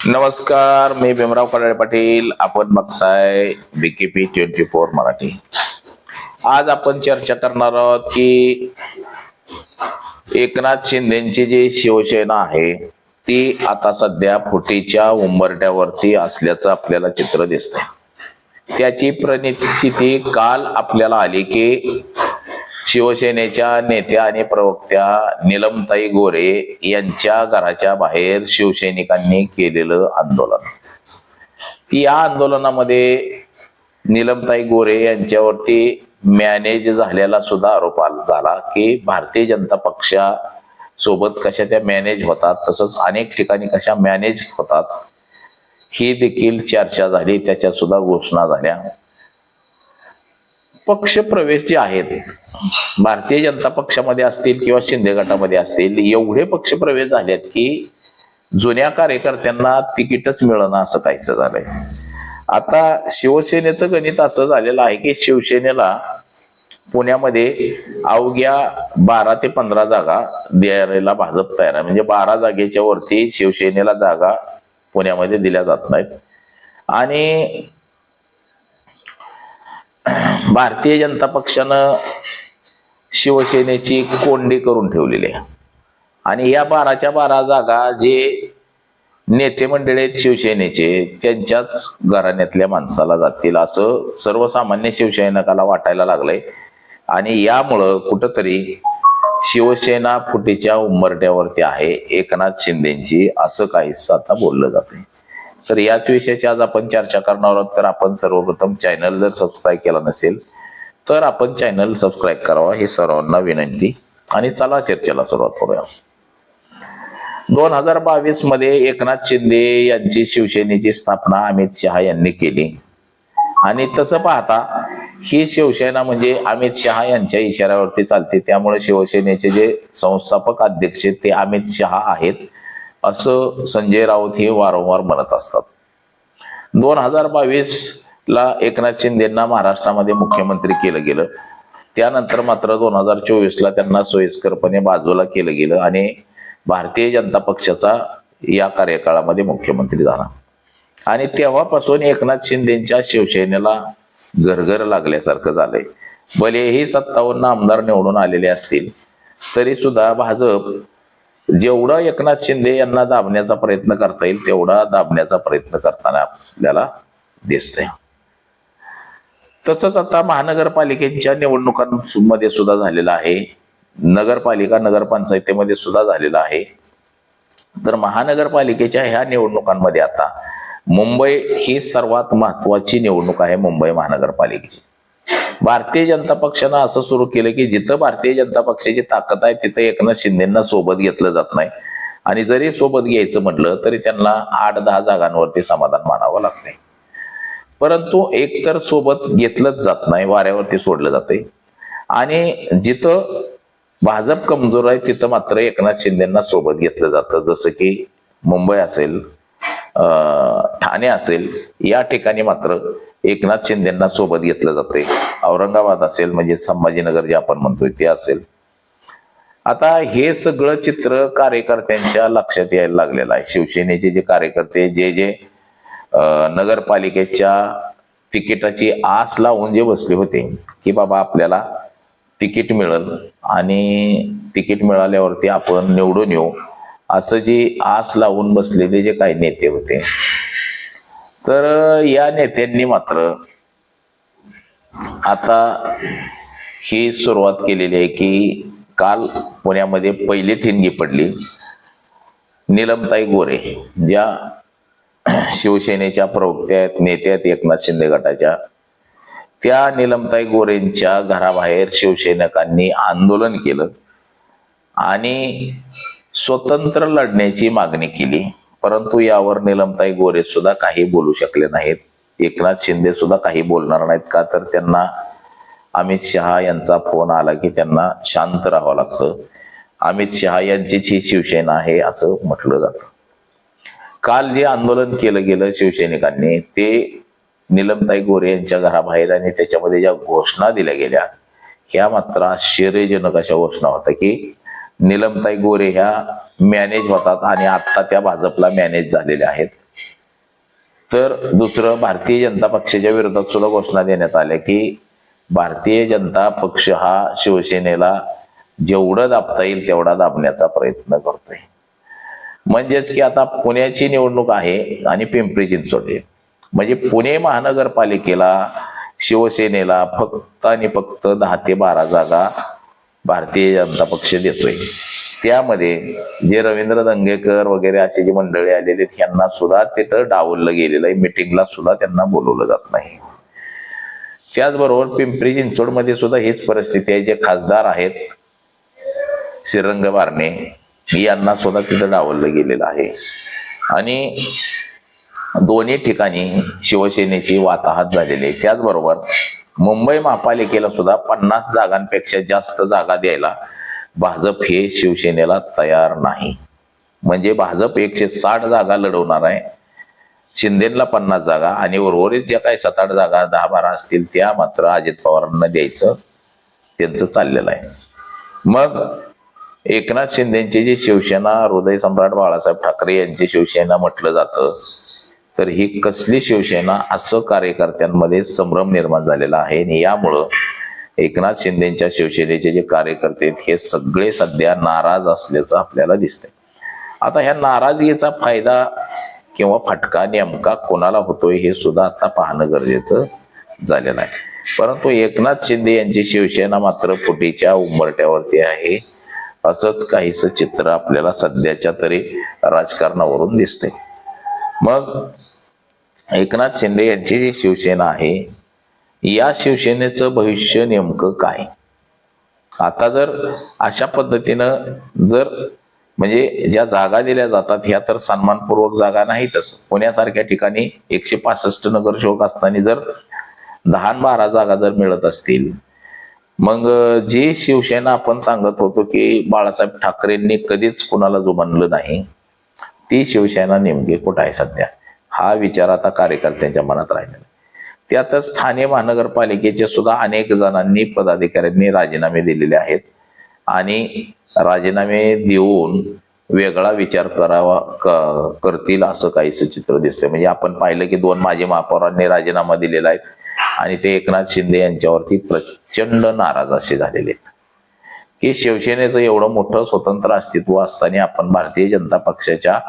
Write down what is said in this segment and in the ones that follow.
नमस्कार, मी भीमराव कडाळे पाटील. आपण बघताय बीकेपी 24 मराठी. आज आपण चर्चा करणार आहोत की एकनाथ शिंदेची जी शिवसेना आहे ती आता सध्या फुटीच्या उंबरठ्यावरती असल्याचं आपल्याला चित्र दिसतंय. त्याची परिस्थिती काल आपल्याला आली की शिवसेनेच्या नेत्या आणि प्रवक्त्या नीलमताई गोरे यांच्या घराच्या बाहेर शिवसैनिकांनी केलेलं आंदोलन. या आंदोलनामध्ये नीलमताई गोरे यांच्यावरती मॅनेज झालेला सुद्धा आरोप झाला की भारतीय जनता पक्षा सोबत कशा त्या मॅनेज होतात, तसंच अनेक ठिकाणी कशा मॅनेज होतात ही देखील चर्चा झाली. त्याच्यात सुद्धा घोषणा झाल्या. पक्ष प्रवेश जे आहेत भारतीय जनता पक्षामध्ये असतील किंवा शिंदे गटामध्ये असतील, एवढे पक्ष प्रवेश झालेत की जुन्या कार्यकर्त्यांना तिकीटच मिळणं असं काहीच झालंय. आता शिवसेनेचं गणित असं झालेलं आहे की शिवसेनेला पुण्यामध्ये अवघ्या 12 ते 15 जागा द्यायला भाजप तयार आहे. म्हणजे 12 जागेच्या वरती शिवसेनेला जागा पुण्यामध्ये दिल्या जात नाहीत. आणि भारतीय जनता पक्षानं शिवसेनेची कोंडी करून ठेवलेली आहे. आणि या 12च्या 12 जागा जे नेते मंडळी आहेत शिवसेनेचे त्यांच्याच घराण्यातल्या माणसाला जातील असं सर्वसामान्य शिवसैनिकाला वाटायला लागलंय. आणि यामुळं कुठंतरी शिवसेना फुटीच्या उंबरठ्यावरती आहे एकनाथ शिंदेची असं काहीच आता बोललं जातंय. तर याच विषयाची आज आपण चर्चा करणार आहोत. तर आपण सर्वप्रथम चॅनल जर सबस्क्राईब केला नसेल तर आपण चॅनल सबस्क्राईब करावा ही सर्वांना विनंती. आणि चला चर्चेला सुरुवात करूया. 2022 मध्ये एकनाथ शिंदे यांची शिवसेनेची स्थापना अमित शहा यांनी केली. आणि तसं पाहता ही शिवसेना म्हणजे अमित शहा यांच्या इशाऱ्यावरती चालते. त्यामुळे शिवसेनेचे जे संस्थापक अध्यक्ष ते अमित शहा आहेत असं संजय राऊत हे वारंवार म्हणत असतात. 2022 ला एकनाथ शिंदेंना महाराष्ट्रामध्ये मुख्यमंत्री केलं गेलं. त्यानंतर मात्र 2024 ला त्यांना सोयीस्करपणे बाजूला केलं गेलं आणि भारतीय जनता पक्षाचा या कार्यकाळामध्ये मुख्यमंत्री झाला. आणि तेव्हापासून एकनाथ शिंदेच्या शिवसेनेला घरघर लागल्यासारखं झालंय. भलेही 57 आमदार निवडून आलेले असतील तरी सुद्धा भाजप जेवढा एकनाथ शिंदे यांना दाबण्याचा प्रयत्न करता येईल तेवढा दाबण्याचा प्रयत्न करताना आपल्याला दिसतंय. तसंच आता महानगरपालिकेच्या निवडणुकांमध्ये सुद्धा झालेलं आहे. नगरपालिका नगरपंचायतीमध्ये सुद्धा झालेलं आहे. तर महानगरपालिकेच्या ह्या निवडणुकांमध्ये आता मुंबई ही सर्वात महत्वाची निवडणूक आहे. मुंबई महानगरपालिकेची भारतीय जनता पक्षानं असं सुरू केलं की जिथं भारतीय जनता पक्षाची ताकद आहे तिथं एकनाथ शिंदेंना सोबत घेतलं जात नाही. आणि जरी सोबत घ्यायचं म्हटलं तरी त्यांना 8-10 जागांवरती समाधान मानावं लागतंय. परंतु एकतर सोबत घेतलंच जात नाही, वाऱ्यावरती सोडलं जाते. आणि जिथं भाजप कमजोर आहे तिथं मात्र एकनाथ शिंदेंना सोबत घेतलं जातं. जसं की मुंबई असेल, ठाणे असेल, या ठिकाणी मात्र एकनाथ शिंदेंना सोबत घेतलं जाते. औरंगाबाद असेल म्हणजे संभाजीनगर जे आपण म्हणतोय ते असेल. आता हे सगळं चित्र कार्यकर्त्यांच्या लक्षात यायला लागलेलं आहे. शिवसेनेचे जे कार्यकर्ते जे नगरपालिकेच्या तिकिटाची आस लावून जे बसले होते की बाबा आपल्याला तिकीट मिळेल आणि तिकीट मिळाल्यावरती आपण निवडून येऊ असं जी आस लावून बसलेले जे काही नेते होते, तर या नेत्यांनी मात्र आता ही सुरुवात केलेली आहे की काल पुण्यामध्ये पहिली ठिणगी पडली. नीलमताई गोरे ज्या शिवसेनेच्या प्रवक्त्या आहेत, नेत्या आहेत एकनाथ शिंदे गटाच्या, त्या नीलमताई गोरेंच्या घराबाहेर शिवसैनिकांनी आंदोलन केलं आणि स्वतंत्र लढण्याची मागणी केली. परंतु यावर नीलमताई गोरे सुद्धा काही बोलू शकले नाहीत. एकनाथ शिंदे सुद्धा काही बोलणार नाहीत. का तर त्यांना अमित शहा यांचा फोन आला की त्यांना शांत राहावं लागतं. अमित शहा यांचीच ही शिवसेना आहे असं म्हटलं जातं. काल जे आंदोलन केलं गेलं शिवसैनिकांनी ते नीलमताई गोरे यांच्या घराबाहेर आणि त्याच्यामध्ये ज्या घोषणा दिल्या गेल्या ह्या मात्र आश्चर्यजनक अशा घोषणा होत्या की नीलमताई गोरे ह्या मॅनेज होतात आणि आता त्या भाजपला मॅनेज झालेल्या आहेत. तर दुसरं, भारतीय जनता पक्षाच्या विरोधात सुद्धा घोषणा देण्यात आल्या की भारतीय जनता पक्ष हा शिवसेनेला जेवढं दाबता येईल तेवढा दाबण्याचा प्रयत्न करतोय. म्हणजेच की आता पुण्याची निवडणूक आहे आणि पिंपरी चिंचवड, म्हणजे पुणे महानगरपालिकेला शिवसेनेला फक्त आणि फक्त 10 ते 12 जागा भारतीय जनता पक्ष देतोय. त्यामध्ये जे रवींद्र दंगेकर वगैरे असे जे मंडळी आलेले त्यांना सुद्धा तिथं डावललं गेलेलं आहे. मिटिंगला सुद्धा त्यांना बोलवलं जात नाही. त्याचबरोबर पिंपरी चिंचवड मध्ये सुद्धा हीच परिस्थिती आहे. जे खासदार आहेत श्रीरंग बारणे यांना सुद्धा तिथं डावललं गेलेलं आहे. आणि दोन्ही ठिकाणी शिवसेनेची वाताहत झालेली आहे. त्याचबरोबर मुंबई महापालिकेला सुद्धा 50 जागांपेक्षा जास्त जागा द्यायला भाजप हे शिवसेनेला तयार नाही. म्हणजे भाजप 160 जागा लढवणार आहे, शिंदेला 50 जागा, आणि उर्वरित ज्या काही 7-8 जागा 10-12 असतील त्या मात्र अजित पवारांना द्यायचं त्यांचं चाललेलं आहे. मग एकनाथ शिंदेची जी शिवसेना, हृदय सम्राट बाळासाहेब ठाकरे यांची शिवसेना म्हटलं जातं, तर ही कसली शिवसेना असं कार्यकर्त्यांमध्ये संभ्रम निर्माण झालेला आहे. आणि यामुळं एकनाथ शिंदेच्या शिवसेनेचे जे कार्यकर्ते आहेत हे सगळे सध्या नाराज असल्याचं आपल्याला दिसतंय. आता ह्या नाराजगीचा फायदा किंवा फटका नेमका कोणाला होतोय हे सुद्धा आता पाहणं गरजेचं झालेलं आहे. परंतु एकनाथ शिंदे यांची शिवसेना मात्र फुटीच्या उंबरट्यावरती आहे, असंच काहीसं चित्र आपल्याला सध्याच्या तरी राजकारणावरून दिसते. मग एकनाथ शिंदे यांची जी शिवसेना आहे या शिवसेनेचं भविष्य नेमकं काय? आता जर अशा पद्धतीनं जर म्हणजे ज्या जागा दिल्या जातात ह्या तर सन्मानपूर्वक जागा नाहीतच. पुण्यासारख्या ठिकाणी 165 नगरसेवक असताना जर 10-12 जागा जर मिळत असतील, मग जी शिवसेना आपण सांगत होतो की बाळासाहेब ठाकरेंनी कधीच कुणाला जुमानलं नाही, ती शिवसेना नेमकी कुठं आहे सध्या? हा विचार आता कार्यकर्त्यांच्या मनात राहिलेला. त्यातच ठाणे महानगरपालिकेचे सुद्धा अनेक जणांनी, पदाधिकाऱ्यांनी राजीनामे दिलेले आहेत आणि राजीनामे देऊन वेगळा विचार करतील असं काहीच चित्र दिसतंय. म्हणजे आपण पाहिलं की 2 माजी महापौरांनी राजीनामा दिलेला आहे आणि ते एकनाथ शिंदे यांच्यावरती प्रचंड नाराज असे झालेले आहेत की शिवसेनेचं एवढं मोठं स्वतंत्र अस्तित्व असताना आपण भारतीय जनता पक्षाच्या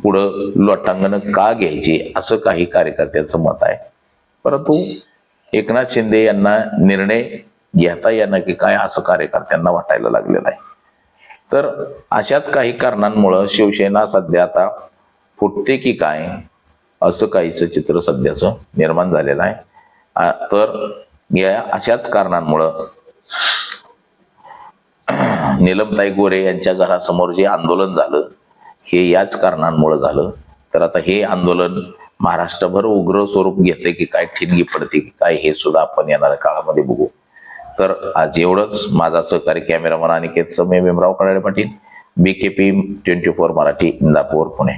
पुढं लोटांगण का घ्यायची असं काही कार्यकर्त्यांचं मत आहे. परंतु एकनाथ शिंदे यांना निर्णय घेता येणं की काय असं कार्यकर्त्यांना वाटायला लागलेलं आहे. तर अशाच काही कारणांमुळं शिवसेना सध्या आता फुटते की काय असं काहीच चित्र सध्याचं निर्माण झालेलं आहे. तर या अशाच कारणांमुळं नीलमताई गोरे यांच्या घरासमोर जे आंदोलन झालं हे याच कारणांमुळे झालं. तर आता हे आंदोलन महाराष्ट्रभर उग्र स्वरूप घेते की काय, ठिणगी पडते की काय, हे सुद्धा आपण येणाऱ्या काळामध्ये बघू. तर आज एवढंच. माझा सहकारी कॅमेरामन अनिकेत समय, भीमराव कडाळे पाटील, BKP 24 मराठी, इंदापूर, पुणे.